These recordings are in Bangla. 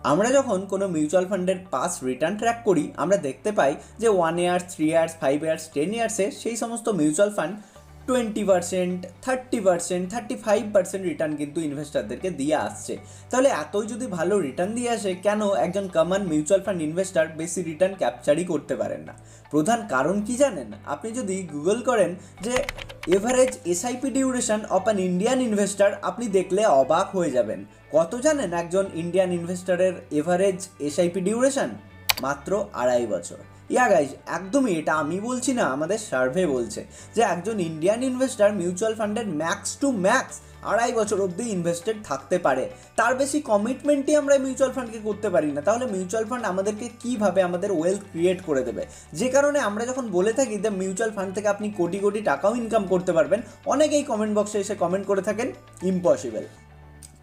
আমরা যখন কোনো মিউচুয়াল ফান্ডের পাস রিটার্ন ট্র্যাক করি আমরা দেখতে পাই যে 1 ইয়ার, 3 ইয়ার্স, 5 ইয়ার্স, 10 ইয়ার্সে সেই সমস্ত মিউচুয়াল ফান্ড 20%, 30%, 35% রিটার্ন কিন্তু ইনভেস্টারদেরকে দিয়ে আসছে। তাহলে এতই যদি ভালো রিটার্ন দিয়ে আসে, কেন একজন কমন মিউচুয়াল ফান্ড ইনভেস্টার বেশি রিটার্ন ক্যাপচারই করতে পারেন না? প্রধান কারণ কি জানেন? আপনি যদি গুগল করেন যে average SIP duration of an Indian investor, আপনি দেখলে অবাক হয়ে যাবেন। কত জানেন একজন ইন্ডিয়ান ইনভেস্টারের এভারেজ এসআইপি ডিউরেশন? মাত্র 2.5 বছর। গাইজ, একদমই এটা আমি বলছি না, আমাদের সার্ভে বলছে যে একজন ইন্ডিয়ান ইনভেস্টার মিউচুয়াল ফান্ডের ম্যাক্স টু ম্যাক্স 2.5 বছর অবধি ইনভেস্টেড থাকতে পারে। তার বেশি কমিটমেন্টই আমরা মিউচুয়াল ফান্ডকে করতে পারি না। তাহলে মিউচুয়াল ফান্ড আমাদেরকে কীভাবে আমাদের ওয়েলথ ক্রিয়েট করে দেবে? যে কারণে আমরা যখন বলে থাকি যে মিউচুয়াল ফান্ড থেকে আপনি কোটি কোটি টাকাও ইনকাম করতে পারবেন, অনেকেই কমেন্ট বক্সে এসে কমেন্ট করে থাকেন ইম্পসিবল।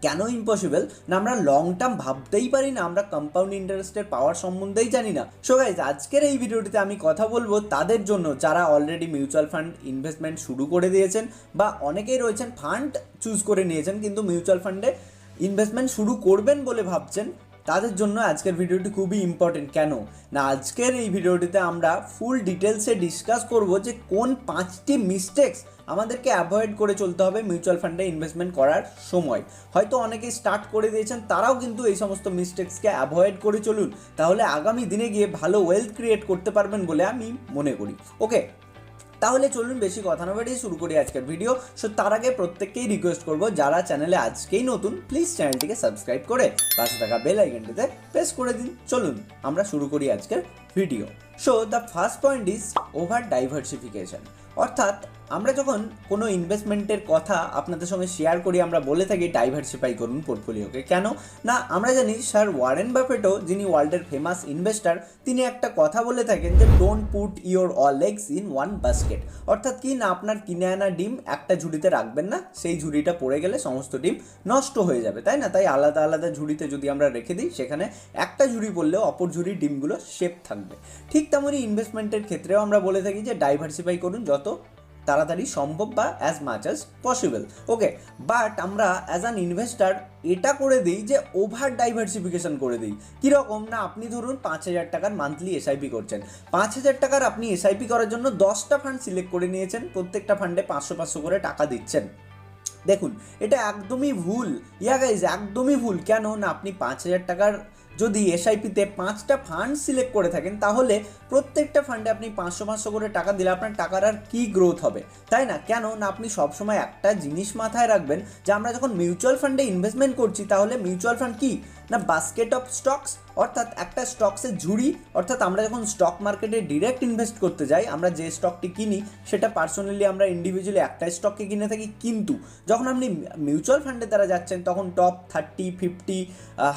কেন ইম্পসিবল? না আমরা লং টার্ম ভাবতেই পারি না, আমরা কম্পাউন্ড ইন্টারেস্টের পাওয়ার সম্বন্ধেই জানি না। সো গাইজ, আজকের এই ভিডিওটিতে আমি কথা বলবো তাদের জন্য যারা অলরেডি মিউচুয়াল ফান্ড ইনভেস্টমেন্ট শুরু করে দিয়েছেন, বা অনেকেই রয়েছেন ফান্ড চুজ করে নিয়েছেন কিন্তু মিউচুয়াল ফান্ডে ইনভেস্টমেন্ট শুরু করবেন বলে ভাবছেন। তাদের জন্য আজকের ভিডিওটি খুবই ইম্পর্টেন্ট। কেন না, আজকের এই ভিডিওটিতে আমরা ফুল ডিটেলসে ডিসকাস করব যে কোন 5টি মিস্টেকস আমাদেরকে অ্যাভয়েড করে চলতে হবে মিউচুয়াল ফান্ডে ইনভেস্টমেন্ট করার সময়। হয়তো অনেকেই স্টার্ট করে দিয়েছেন, তারাও কিন্তু এই সমস্ত মিস্টেক্সকে অ্যাভয়েড করে চলুন, তাহলে আগামী দিনে গিয়ে ভালো ওয়েলথ ক্রিয়েট করতে পারবেন বলে আমি মনে করি। ওকে, তাহলে চলুন বেশি কথা না বাড়িয়ে শুরু করি আজকের ভিডিও। সো তার আগে প্রত্যেককেই রিকোয়েস্ট করবো, যারা চ্যানেলে আজকেই নতুন, প্লিজ চ্যানেলটিকে সাবস্ক্রাইব করে পাশে থাকা বেল আইকনটিতে প্রেস করে দিন। চলুন আমরা শুরু করি আজকের video. So the first point is over diversification. অর্থাৎ আমরা যখন কোনো ইনভেস্টমেন্টের কথা আপনাদের সঙ্গে শেয়ার করি, আমরা বলে থাকি ডাইভার্সিফাই করুন পোর্টফোলিওকে। কেন না, আমরা জানি স্যার ওয়ারেন বাফেটও, যিনি ওয়ার্ল্ডের ফেমাস ইনভেস্টার, তিনি একটা কথা বলে থাকেন যে don't put your all eggs in one basket. অর্থাৎ কি না, আপনার কিনে আনা ডিম একটা ঝুড়িতে রাখবেন না, সেই ঝুড়িটা পড়ে গেলে সমস্ত ডিম নষ্ট হয়ে যাবে, তাই না? তাই আলাদা আলাদা ঝুড়িতে যদি আমরা রেখে দিই, সেখানে একটা ঝুড়ি পড়লেও অপর ঝুড়ির ডিমগুলো সেফ থাকবে। ঠিক তেমনই ইনভেস্টমেন্টের ক্ষেত্রেও আমরা বলে থাকি যে ডাইভার্সিফাই করুন যত তাড়াতাড়ি সম্ভব বা as much as possible. Okay, but আমরা অ্যাজ অ্যান ইনভেস্টার এটা করে দিই যে ওভার ডাইভার্সিফিকেশন করে দিই। কীরকম না, আপনি ধরুন 5,000 টাকার মান্থলি এসআইপি করছেন। 5,000 টাকার আপনি এসআইপি করার জন্য 10টা ফান্ড সিলেক্ট করে নিয়েছেন, প্রত্যেকটা ফান্ডে 500-500 করে টাকা দিচ্ছেন। দেখুন, এটা একদমই ভুল। গাইজ, একদমই ভুল। কেন না, আপনি 5,000 টাকার যদি এসআইপিতে 5টা ফান্ড সিলেক্ট করে থাকেন, তাহলে প্রত্যেকটা ফান্ডে আপনি 500-500 করে টাকা দিলে আপনার টাকার আর কী গ্রোথ হবে, তাই না? কেন না, আপনি সবসময় একটা জিনিস মাথায় রাখবেন যে আমরা যখন মিউচুয়াল ফান্ডে ইনভেস্টমেন্ট করছি, তাহলে মিউচুয়াল ফান্ড কি না বাস্কেট অফ স্টকস, অর্থাৎ একটা স্টকসের ঝুড়ি। অর্থাৎ আমরা যখন স্টক মার্কেটে ডিরেক্ট ইনভেস্ট করতে যাই, আমরা যে স্টকটি কিনি সেটা পার্সোনালি আমরা ইন্ডিভিজুয়ালি একটা স্টককে কিনে থাকি, কিন্তু যখন আপনি মিউচুয়াল ফান্ডের দ্বারা যাচ্ছেন তখন টপ 30, 50,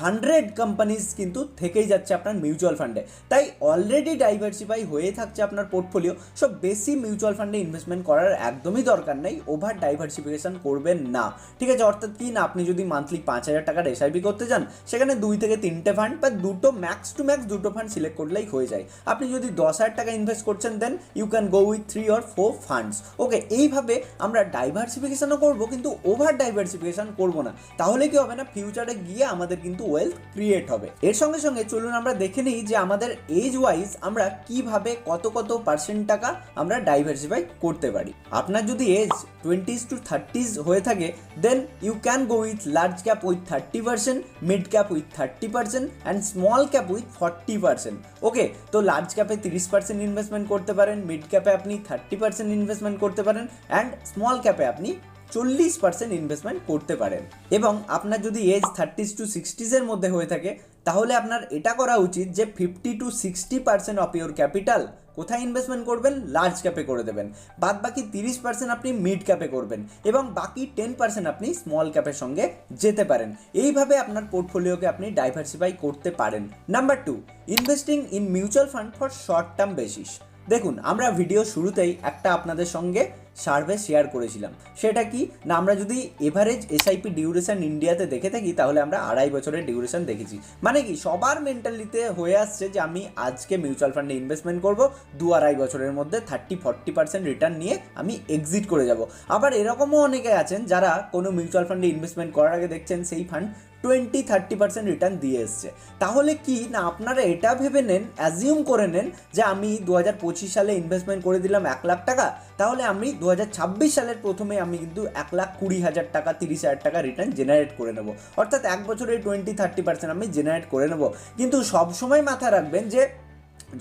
100 কোম্পানিজ কিন্তু থেকেই যাচ্ছে আপনার মিউচুয়াল ফান্ডে। তাই অলরেডি ডাইভার্সিফাই হয়ে থাকছে আপনার পোর্টফোলিও। সব বেশি মিউচুয়াল ফান্ডে ইনভেস্টমেন্ট করার একদমই দরকার নেই, ওভার ডাইভার্সিফিকেশন করবেন না, ঠিক আছে? অর্থাৎ কি না, আপনি যদি মান্থলি 5,000 টাকার এসআইপি করতে যান, সেখানে 2 থেকে 3টে ফান্ড বা দুটো ম্যাক্স টু ম্যাক্স 2টো ফান্ড সিলেক্ট করলেই হয়ে যায়। আপনি যদি 10,000 টাকা ইনভেস্ট করছেন, then you can go with 3 or 4 funds. Okay, এইভাবে আমরা ডাইভার্সিফিকেশনও করবো, কিন্তু ওভার ডাইভার্সিফিকেশন করবো না। তাহলে কি হবে না, ফিউচারে গিয়ে আমাদের কিন্তু ওয়েলথ ক্রিয়েট হবে। এর সঙ্গে সঙ্গে চলুন আমরা দেখে নিই যে আমাদের এজ ওয়াইজ আমরা কিভাবে কত পার্সেন্ট টাকা আমরা ডাইভার্সিফাই করতে পারি। আপনার যদি এজ 20s to 30s হয়ে থাকে, then you can go with large cap with 30%, mid cap with 30% and small cap with 40%। Okay, তো লার্জ ক্যাপে 30% ইনভেস্টমেন্ট করতে পারেন, মিড ক্যাপে আপনি 30% ইনভেস্টমেন্ট করতে পারেন, অ্যান্ড স্মল ক্যাপে আপনি 40% ইনভেস্টমেন্ট করতে পারেন। এবং আপনার যদি এজ 30s to 60s এর মধ্যে হয়ে থাকে, তাহলে আপনার এটা করা উচিত যে 50 to 60% অফ ইউর ক্যাপিটাল কোথায় ইনভেস্টমেন্ট করবেন? লার্জ ক্যাপে করে দেবেন। বাদ বাকি 30% আপনি মিড ক্যাপে করবেন, এবং বাকি 10% আপনি স্মল ক্যাপের সঙ্গে যেতে পারেন। এইভাবে আপনার পোর্টফোলিওকে আপনি ডাইভার্সিফাই করতে পারেন। Number 2, investing in mutual fund for short term basis. দেখুন, আমরা ভিডিও শুরুতেই একটা আপনাদের সঙ্গে সার্ভে শেয়ার করেছিলাম। সেটা কি না, আমরা যদি এভারেজ এসআইপি ডিউরেশন ইন্ডিয়াতে দেখে থাকি, তাহলে আমরা 2.5 বছরের ডিউরেশন দেখেছি। মানে কি, সবার মেন্টালিতে হয়ে আসছে যে আমি আজকে মিউচুয়াল ফান্ডে ইনভেস্টমেন্ট করবো, 2-2.5 বছরের মধ্যে 30-40% রিটার্ন নিয়ে আমি এক্সিট করে যাব। আবার এরকমও অনেকে আছেন যারা কোনো মিউচুয়াল ফান্ডে ইনভেস্টমেন্ট করার আগে দেখছেন সেই ফান্ড 20-30% রিটার্ন দিয়ে এসছে। তাহলে কি না আপনারা এটা ভেবে নেন, অ্যাজিউম করে নেন যে আমি 2025 সালে ইনভেস্টমেন্ট করে দিলাম 1,00,000 টাকা, তাহলে আমি 2026 সালের প্রথমে আমি কিন্তু 1,20,000 টাকা 30,000 টাকা রিটার্ন জেনারেট করে নেব, অর্থাৎ এক বছরে 20-30% আমি জেনারেট করে নেব। কিন্তু সবসময় মাথায় রাখবেন যে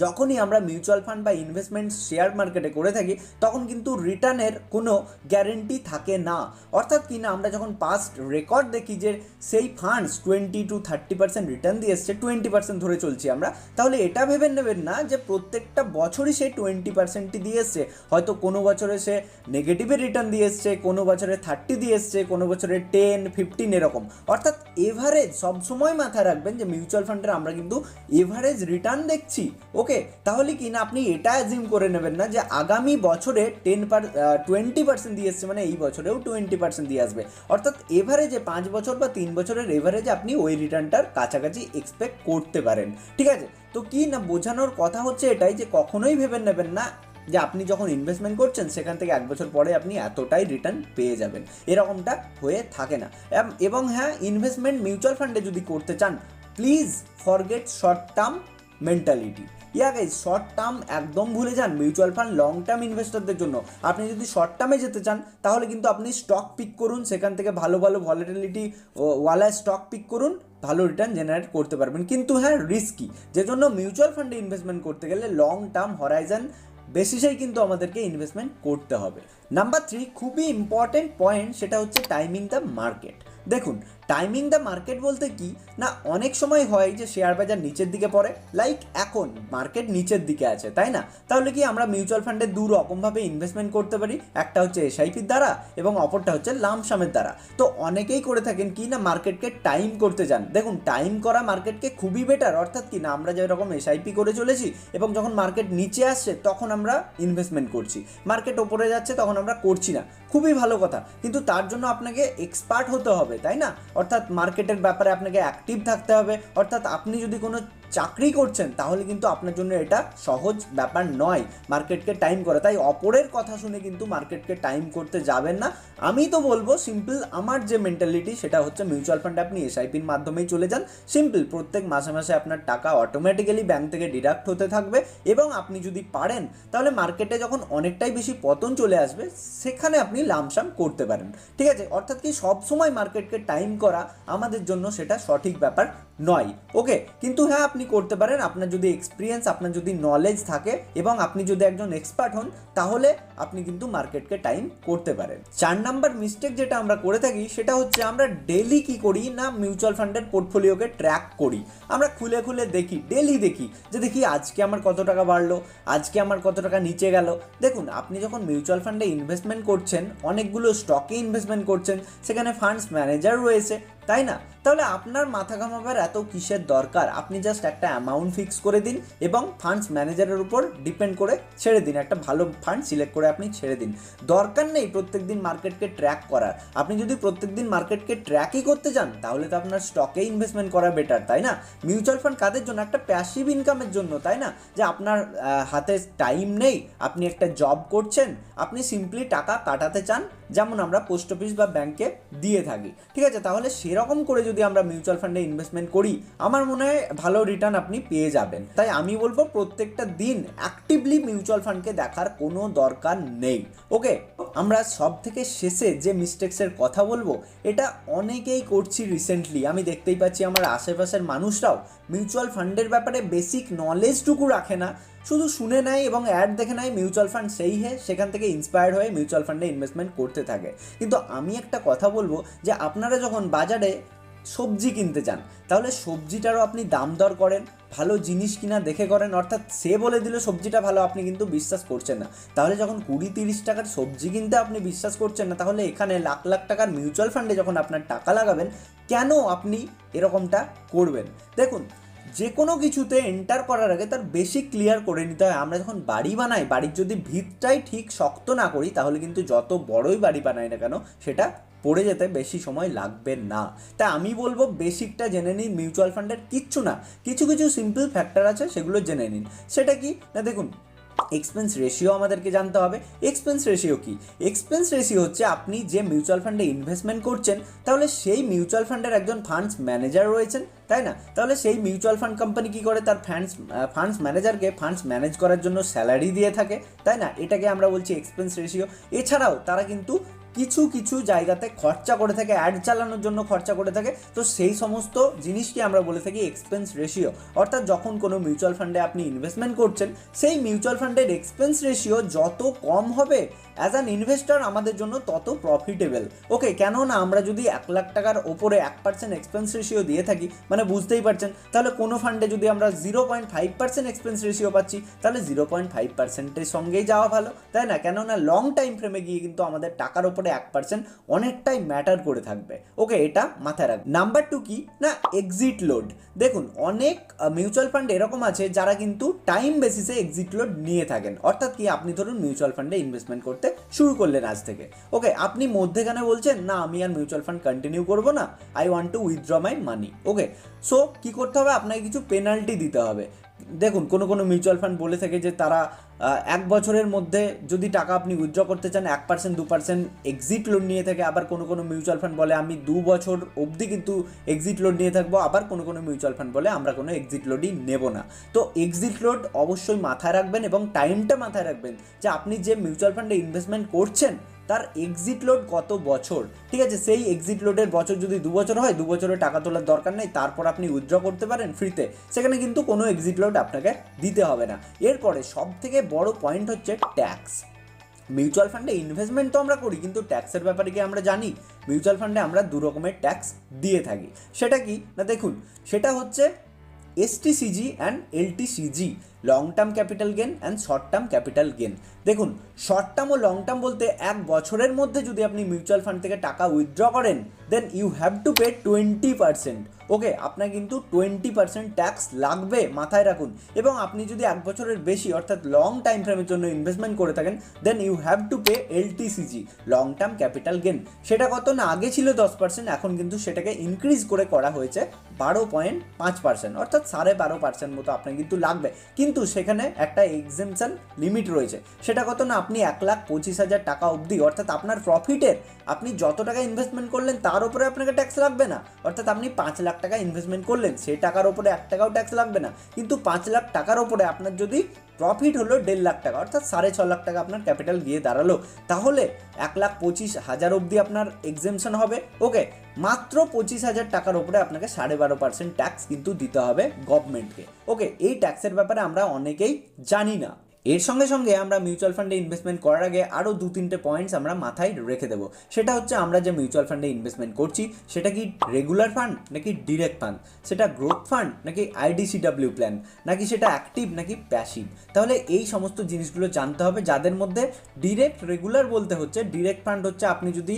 যখনই আমরা মিউচুয়াল ফান্ড বা ইনভেস্টমেন্ট শেয়ার মার্কেটে করে থাকি তখন কিন্তু রিটার্নের কোনো গ্যারেন্টি থাকে না। অর্থাৎ কি না আমরা যখন পাস্ট রেকর্ড দেখি যে সেই ফান্ডস 20-30% রিটার্ন দিয়ে এসছে, 20% ধরে চলছি আমরা, তাহলে এটা ভেবে নেবেন না যে প্রত্যেকটা বছরই সে 20%ই দিয়ে এসছে। হয়তো কোনো বছরে সে নেগেটিভে রিটার্ন দিয়ে এসছে, কোনো বছরে 30 দিয়ে এসছে, কোনো বছরে 10-15 এরকম। অর্থাৎ এভারেজ সবসময় মাথায় রাখবেন যে মিউচুয়াল ফান্ডের আমরা কিন্তু এভারেজ রিটার্ন দেখছি। ওকে, তাহলে কি না আপনি এটা অ্যাজিউম করে নেবেন না যে আগামী বছরে 20% দিয়ে আসছে মানে এই বছরেও 20% দিয়ে আসবে। অর্থাৎ এভারেজে 5 বছর বা 3 বছরের এভারেজে আপনি ওই রিটার্নটার কাছাকাছি এক্সপেক্ট করতে পারেন। ঠিক আছে, তো কি না বোঝানোর কথা হচ্ছে এটাই যে কখনোই ভেবে নেবেন না যে আপনি যখন ইনভেস্টমেন্ট করছেন সেখান থেকে 1 বছর পরে আপনি এতটাই রিটার্ন পেয়ে যাবেন, এরকমটা হয়ে থাকে না। এবং হ্যাঁ, ইনভেস্টমেন্ট মিউচুয়াল ফান্ডে যদি করতে চান please forget short term mentality. Guys, short term একদম ভুলে যান। মিউচুয়াল ফান্ড লং টার্ম ইনভেস্টরদের জন্য। আপনি যদি শর্ট টার্মে যেতে চান তাহলে কিন্তু আপনি স্টক পিক করুন, সেখান থেকে ভালো ভালো ভলিটিলিটি ওয়ালা স্টক পিক করুন, ভালো রিটার্ন জেনারেট করতে পারবেন। কিন্তু হ্যাঁ, রিস্কি, যে জন্য মিউচুয়াল ফান্ডে ইনভেস্টমেন্ট করতে গেলে লং টার্ম হরাইজন বেসিসেই কিন্তু আমাদেরকে ইনভেস্টমেন্ট করতে হবে। নাম্বার 3, খুবই ইম্পর্টেন্ট পয়েন্ট, সেটা হচ্ছে টাইমিং দ্য মার্কেট। দেখুন, টাইমিং দ্য মার্কেট বলতে কি না, অনেক সময় হয় যে শেয়ার বাজার নিচের দিকে পড়ে, লাইক এখন মার্কেট নিচের দিকে আছে, তাই না? তাহলে কি আমরা মিউচুয়াল ফান্ডে দু রকমভাবে ইনভেস্টমেন্ট করতে পারি, একটা হচ্ছে এসআইপির দ্বারা এবং অপরটা হচ্ছে লামসামের দ্বারা। তো অনেকেই করে থাকেন কি না মার্কেটকে টাইম করতে যান। দেখুন, টাইম করা মার্কেটকে খুবই বেটার। অর্থাৎ কি না আমরা যেরকম এসআইপি করে চলেছি এবং যখন মার্কেট নিচে আসছে তখন আমরা ইনভেস্টমেন্ট করছি, মার্কেট ওপরে যাচ্ছে তখন আমরা করছি না, খুবই ভালো কথা। কিন্তু তার জন্য আপনাকে এক্সপার্ট হতে হবে, তাই না? অর্থাৎ মার্কেটের ব্যাপারে আপনাকে অ্যাক্টিভ থাকতে হবে। অর্থাৎ আপনি যদি কোনো চাকরি করছেন তাহলে কিন্তু আপনার জন্য এটা সহজ ব্যাপার নয় মার্কেটকে টাইম করা। তাই অপরের কথা শুনে কিন্তু মার্কেটকে টাইম করতে যাবেন না। আমি তো বলবো সিম্পল, আমার যে মেন্টালিটি সেটা হচ্ছে মিউচুয়াল ফান্ডে আপনি এসআইপির মাধ্যমেই চলে যান। সিম্পল, প্রত্যেক মাসে মাসে আপনার টাকা অটোমেটিক্যালি ব্যাংক থেকে ডিডাক্ট হতে থাকবে এবং আপনি যদি পারেন তাহলে মার্কেটে যখন অনেকটাই বেশি পতন চলে আসবে সেখানে আপনি লামসাম করতে পারেন। ঠিক আছে, অর্থাৎ কি সবসময় মার্কেটকে টাইম করা আমাদের জন্য সেটা সঠিক ব্যাপার নয়। ওকে, কিন্তু হ্যাঁ আপনি করতে পারেন, আপনার যদি এক্সপিরিয়েন্স, আপনার যদি নলেজ থাকে এবং আপনি যদি একজন এক্সপার্ট হন তাহলে আপনি কিন্তু মার্কেটকে টাইম করতে পারেন। 4 নাম্বার মিস্টেক যেটা আমরা করে থাকি সেটা হচ্ছে আমরা ডেলি কি করি না মিউচুয়াল ফান্ডের পোর্টফোলিওকে ট্র্যাক করি। আমরা খুলে খুলে দেখি, ডেলি দেখি যে দেখি আজকে আমার কত টাকা বাড়লো, আজকে আমার কত টাকা নিচে গেল। দেখুন, আপনি যখন মিউচুয়াল ফান্ডে ইনভেস্টমেন্ট করছেন, অনেকগুলো স্টকে ইনভেস্টমেন্ট করছেন, সেখানে ফান্ডস ম্যানেজার রয়েছে, তাই না? তাহলে আপনার মাথা ঘামাবার এত কিসের দরকার? আপনি জাস্ট একটা অ্যামাউন্ট ফিক্স করে দিন এবং ফান্ডস ম্যানেজারের উপর ডিপেন্ড করে ছেড়ে দিন, একটা ভালো ফান্ড সিলেক্ট করে আপনি ছেড়ে দিন। দরকার নেই প্রত্যেক দিন মার্কেটকে ট্র্যাক করার। আপনি যদি প্রত্যেক দিন মার্কেটকে ট্র্যাকই করতে চান তাহলে তো আপনার স্টকে ইনভেস্টমেন্ট করা বেটার, তাই না? মিউচুয়াল ফান্ড কাদের জন্য? একটা প্যাসিভ ইনকামের জন্য, তাই না? যে আপনার হাতে টাইম নেই, আপনি একটা জব করছেন, আপনি সিম্পলি টাকা কাটাতে চান, যেমন আমরা পোস্ট অফিস বা ব্যাংকে দিয়ে থাকি। ঠিক আছে, তাহলে সেরকম করে যদি আমরা মিউচুয়াল ফান্ডে ইনভেস্টমেন্ট করি আমার মনে হয় ভালো রিটার্ন আপনি পেয়ে যাবেন। তাই আমি বলবো প্রত্যেকটা দিন অ্যাক্টিভলি মিউচুয়াল ফান্ডকে দেখার কোনো দরকার নেই। ওকে, আমরা সব থেকে শেষে যে মিস্টেক্সের কথা বলবো এটা অনেকেই করছি রিসেন্টলি। আমি দেখতেই পাচ্ছি আমার আশেপাশের মানুষরাও মিউচুয়াল ফান্ডের ব্যাপারে বেসিক নলেজটুকু রাখে না, শুধু শুনে নেয় এবং অ্যাড দেখে নেয় মিউচুয়াল ফান্ড সেই হে, সেখান থেকে ইন্সপায়ার্ড হয়ে মিউচুয়াল ফান্ডে ইনভেস্টমেন্ট করতে থাকে। কিন্তু আমি একটা কথা বলবো যে আপনারা যখন বাজারে সবজি কিনতে চান তাহলে সবজিটারও আপনি দাম দর করেন, ভালো জিনিস কিনা দেখে করেন। অর্থাৎ সে বলে দিল সবজিটা ভালো, আপনি কিন্তু বিশ্বাস করছেন না। তাহলে যখন 20-30 টাকার সবজি কিনতে আপনি বিশ্বাস করছেন না, তাহলে এখানে লাখ লাখ টাকার মিউচুয়াল ফান্ডে যখন আপনার টাকা লাগাবেন কেন আপনি এরকমটা করবেন? দেখুন, যে কোনো কিছুতে এন্টার করার আগে তার বেসিক ক্লিয়ার করে নিতে হয়। আমরা যখন বাড়ি বানাই, বাড়ির যদি ভিতটাই ঠিক শক্ত না করি তাহলে কিন্তু যত বড়ই বাড়ি বানাই না কেন সেটা পড়ে যেতে বেশি সময় লাগবে না। তাই আমি বলবো বেসিকটা জেনে নিন মিউচুয়াল ফান্ডের। কিচ্ছু না, কিছু কিছু সিম্পল ফ্যাক্টর আছে সেগুলো জেনে নিন। সেটা কি না, দেখুন এক্সপেন্স রেশিও আমাদেরকে জানতে হবে। এক্সপেন্স রেশিও কি? এক্সপেন্স রেশিও হচ্ছে আপনি যে মিউচুয়াল ফান্ডে ইনভেস্টমেন্ট করছেন, তাহলে সেই মিউচুয়াল ফান্ডের একজন ফান্ডস ম্যানেজার রয়েছেন, তাই না? তাহলে সেই মিউচুয়াল ফান্ড কোম্পানি কী করে, তার ফান্ডস ম্যানেজারকে ফান্ডস ম্যানেজ করার জন্য স্যালারি দিয়ে থাকে, তাই না? এটাকে আমরা বলছি এক্সপেন্স রেশিও। এছাড়াও তারা কিন্তু কিছু কিছু জায়গাতে খরচা করে থাকে, অ্যাড চালানোর জন্য খরচা করে থাকে, তো সেই সমস্ত জিনিসকে আমরা বলে থাকি এক্সপেন্স রেশিও। অর্থাৎ যখন কোনো মিউচুয়াল ফান্ডে আপনি ইনভেস্টমেন্ট করছেন, সেই মিউচুয়াল ফান্ডের এক্সপেন্স রেশিও যত কম হবে অ্যাজ অ্যান ইনভেস্টর আমাদের জন্য তত প্রফিটেবল। ওকে, কেননা আমরা যদি 1,00,000 টাকার ওপরে 1% এক্সপেন্স রেশিও দিয়ে থাকি, মানে বুঝতেই পারছেন, তাহলে কোনো ফান্ডে যদি আমরা 0.5% এক্সপেন্স রেশিও পাচ্ছি, তাহলে 0.5%-এর সঙ্গেই যাওয়া ভালো, তাই না? কেননা লং টাইম ফ্রেমে গিয়ে কিন্তু আমাদের টাকার ওপরে 1% অনেকটাই ম্যাটার করে থাকবে। ওকে, এটা মাথায় রাখবেন। নাম্বার 2 কি না, এক্সিট লোড। দেখুন, অনেক মিউচুয়াল ফান্ড এরকম আছে যারা কিন্তু টাইম বেসিসে এক্সিট লোড নিয়ে থাকেন। অর্থাৎ কি, আপনি ধরুন মিউচুয়াল ফান্ডে ইনভেস্টমেন্ট করতে শুরু করলেন আজ থেকে, ওকে, আপনি মধ্যেখানে বলছেন না আমি আর মিউচুয়াল ফান্ড কন্টিনিউ করবো না, I want to withdraw my money. Okay, so কী করতে হবে, আপনাকে কিছু পেনাল্টি দিতে হবে। দেখুন, কোনো মিউচুয়াল ফান্ড বলে থাকে যে তারা 1 বছরের মধ্যে যদি টাকা আপনি উইথড্র করতে চান 1% 2% এক্সিট লোড নিয়ে থাকে। আবার কোনো মিউচুয়াল ফান্ড বলে আমি 2 বছর অবধি কিন্তু এক্সিট লোড নিয়ে থাকবো। আবার কোনো মিউচুয়াল ফান্ড বলে আমরা কোনো এক্সিট লোডই নেব না। তো এক্সিট লোড অবশ্যই মাথায় রাখবেন এবং টাইমটা মাথায় রাখবেন যে আপনি যে মিউচুয়াল ফান্ডে ইনভেস্টমেন্ট করছেন তার এক্সিট লোড কত বছর, ঠিক আছে? সেই এক্সিট লোডের বছর যদি 2 বছর হয়, 2 বছরে টাকা তোলার দরকার নেই, তারপর আপনি উইথড্র করতে পারেন ফ্রিতে, সেখানে কিন্তু কোনো এক্সিট লোড আপনাকে দিতে হবে না। এরপরে সব থেকে বড় পয়েন্ট হচ্ছে ট্যাক্স। মিউচুয়াল ফান্ডে ইনভেস্টমেন্ট তো আমরা করি, কিন্তু ট্যাক্সের ব্যাপারে কি আমরা জানি? মিউচুয়াল ফান্ডে আমরা 2 রকমের ট্যাক্স দিয়ে থাকি। সেটা কি না, দেখুন, সেটা হচ্ছে STCG and LTCG, long term capital gain and short term capital gain. দেখুন, শর্ট টার্ম ও লং টার্ম বলতে 1 বছরের মধ্যে যদি আপনি মিউচুয়াল ফান্ড থেকে টাকা উইথড্র করেন, then you have to pay 20%। Okay, আপনার কিন্তু 20% ট্যাক্স লাগবে, মাথায় রাখুন। এবং আপনি যদি 1 বছরের বেশি অর্থাৎ লং টাইম ফ্রেমের জন্য ইনভেস্টমেন্ট করে থাকেন, then you have to pay LTCG, long term capital gain. সেটা কত না, আগে ছিল 10%, এখন কিন্তু সেটাকে ইনক্রিজ করে করা হয়েছে 12.5%, অর্থাৎ 12.5% মতো আপনার কিন্তু লাগবে। কিন্তু সেখানে একটা এক্সেমশন লিমিট রয়েছে। সেটা কত না, আপনি 1,25,000 টাকা অবধি, অর্থাৎ আপনার প্রফিটের আপনি যত টাকা ইনভেস্টমেন্ট করলেন তার উপরে আপনাকে ট্যাক্স লাগবে না। অর্থাৎ আপনি 5 লাখ টাকা ইনভেস্টমেন্ট করলেন, সেই টাকার উপরে 1 টাকাও ট্যাক্স লাগবে না। কিন্তু 5 লাখ টাকার উপরে আপনার যদি প্রফিট হলো 1.5 লাখ টাকা, অর্থাৎ 6.5 লাখ টাকা আপনার ক্যাপিটাল গিয়ে দাঁড়ালো, তাহলে 1,25,000 অবধি আপনার এক্সেমশন হবে। ওকে, মাত্র 25,000 টাকার উপরে আপনাকে 12.5% ট্যাক্স কিন্তু দিতে হবে গভর্নমেন্টকে। ওকে, এই ট্যাক্সের ব্যাপারে আমরা অনেকেই জানি না। এর সঙ্গে সঙ্গে আমরা মিউচুয়াল ফান্ডে ইনভেস্টমেন্ট করার আগে আরও 2-3টে পয়েন্টস আমরা মাথায় রেখে দেবো। সেটা হচ্ছে, আমরা যে মিউচুয়াল ফান্ডে ইনভেস্টমেন্ট করছি সেটা কি রেগুলার ফান্ড নাকি ডিরেক্ট ফান্ড, সেটা গ্রোথ ফান্ড নাকি IDCW প্ল্যান, নাকি সেটা অ্যাক্টিভ নাকি প্যাসিভ। তাহলে এই সমস্ত জিনিসগুলো জানতে হবে, যাদের মধ্যে রেগুলার বলতে হচ্ছে, ডিরেক্ট ফান্ড হচ্ছে আপনি যদি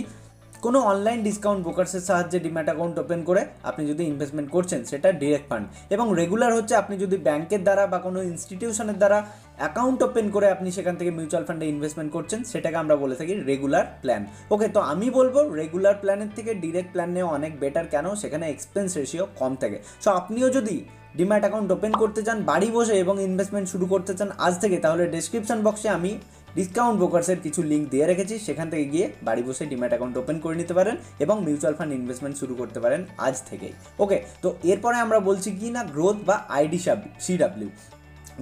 কোনো অনলাইন ডিসকাউন্ট ব্রোকার্সের সাহায্যে ডিম্যাট অ্যাকাউন্ট ওপেন করে আপনি যদি ইনভেস্টমেন্ট করছেন, সেটা ডিরেক্ট ফান্ড। এবং রেগুলার হচ্ছে আপনি যদি ব্যাংকের দ্বারা বা কোনো ইনস্টিটিউশনের দ্বারা অ্যাকাউন্ট ওপেন করে আপনি সেখান থেকে মিউচুয়াল ফান্ডে ইনভেস্টমেন্ট করছেন, সেটাকে আমরা বলে থাকি রেগুলার প্ল্যান। ওকে, তো আমি বলবো রেগুলার প্ল্যানের থেকে ডিরেক্ট প্ল্যান নেওয়া অনেক বেটার। কেন? সেখানে এক্সপেন্স রেশিও কম থাকে। সো আপনিও যদি ডিম্যাট অ্যাকাউন্ট ওপেন করতে চান বাড়ি বসে এবং ইনভেস্টমেন্ট শুরু করতে চান আজ থেকে, তাহলে ডেসক্রিপশন বক্সে আমি ডিসকাউন্ট ব্রোকার্সের কিছু লিঙ্ক দিয়ে রেখেছি, সেখান থেকে গিয়ে বাড়ি বসে ডিম্যাট অ্যাকাউন্ট ওপেন করে নিতে পারেন এবং মিউচুয়াল ফান্ড ইনভেস্টমেন্ট শুরু করতে পারেন আজ থেকেই। ওকে, তো এরপরে আমরা বলছি কি না, গ্রোথ বা IDCW।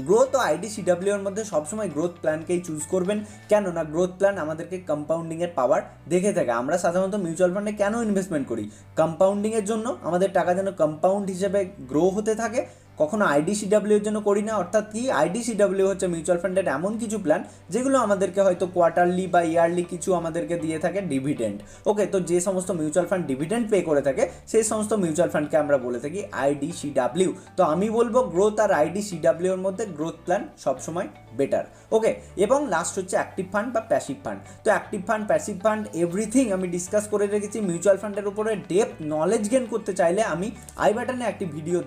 গ্রোথ ও IDCW এর মধ্যে সবসময় গ্রোথ প্ল্যানকেই চুজ করবেন। কেন না, গ্রোথ প্ল্যান আমাদেরকে কম্পাউন্ডিংয়ের পাওয়ার দেখে থাকে। আমরা সাধারণত মিউচুয়াল ফান্ডে কেন ইনভেস্টমেন্ট করি? কম্পাউন্ডিংয়ের জন্য, আমাদের টাকা যেন কম্পাউন্ড হিসেবে গ্রো হতে থাকে। কখনো IDCW এর জন্য করি না। অর্থাৎ কি, IDCW হচ্ছে মিউচুয়াল ফান্ডের এমন কিছু প্ল্যান যেগুলো আমাদেরকে হয়তো কোয়ার্টারলি বা ইয়ারলি কিছু আমাদেরকে দিয়ে থাকে ডিভিডেন্ড। ওকে, তো যে সমস্ত মিউচুয়াল ফান্ড ডিভিডেন্ড পে করে থাকে সেই সমস্ত মিউচুয়াল ফান্ডকে আমরা বলে থাকি IDCW। তো আমি বলবো গ্রোথ আর IDCW এর মধ্যে গ্রোথ প্ল্যান সবসময় বেটার। ওকে, এবং লাস্ট হচ্ছে অ্যাক্টিভ ফান্ড বা প্যাসিভ ফান্ড। তো active fund, passive fund, everything আমি ডিসকাস করে রেখেছি। মিউচুয়াল ফান্ডের উপরে ডেপথ নলেজ গেইন করতে চাইলে আমি আই বাটনে একটি ভিডিও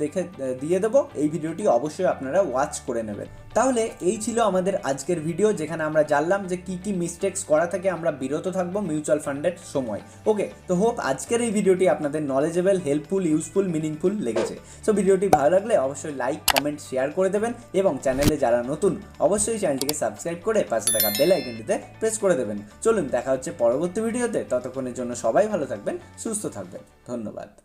দিয়ে দেবো, এই ভিডিওটি অবশ্যই আপনারা ওয়াচ করে নেবেন। তাহলে এই ছিল আমাদের আজকের ভিডিও, যেখানে আমরা জানলাম যে কী কী মিস্টেক্স করা থেকে আমরা বিরত থাকবো মিউচুয়াল ফান্ডের সময়। ওকে, তো হোপ আজকের এই ভিডিওটি আপনাদের নলেজেবল, হেল্পফুল, ইউজফুল, মিনিংফুল লেগেছে। সো ভিডিওটি ভালো লাগলে অবশ্যই লাইক, কমেন্ট, শেয়ার করে দেবেন এবং চ্যানেলে যারা নতুন অবশ্যই চ্যানেলটিকে সাবস্ক্রাইব করে পাশে থাকা বেল আইকনটিতে প্রেস করে দেবেন। চলুন দেখা হচ্ছে পরবর্তী ভিডিওতে, ততক্ষণের জন্য সবাই ভালো থাকবেন, সুস্থ থাকবেন, ধন্যবাদ।